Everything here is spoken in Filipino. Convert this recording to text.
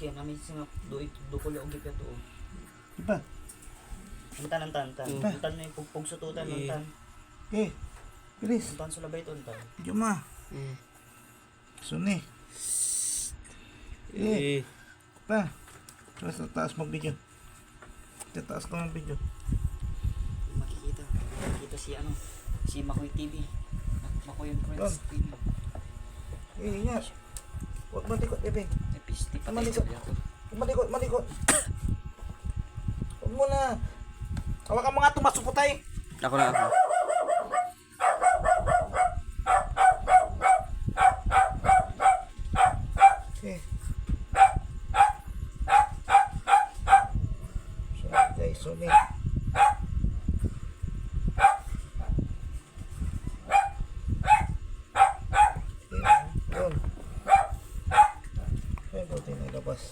kaya namin singa do ko og gipya to. Diba? Antan. Antan na yung pugsututan antan. Bilis. Antan sula bayt antan. Diyo ma. Suni. Pa. Terus sa taas mo video. Sa taas ko ng video. Makikita si Makoy TV. Makoy Friends TV. Ingat. Huwag malikot, bebe. Episti pa Malikot. Malikot. Huwag mo na. Hawakan mo nga ito, masuputay. Ako na ako. Okay. So guys,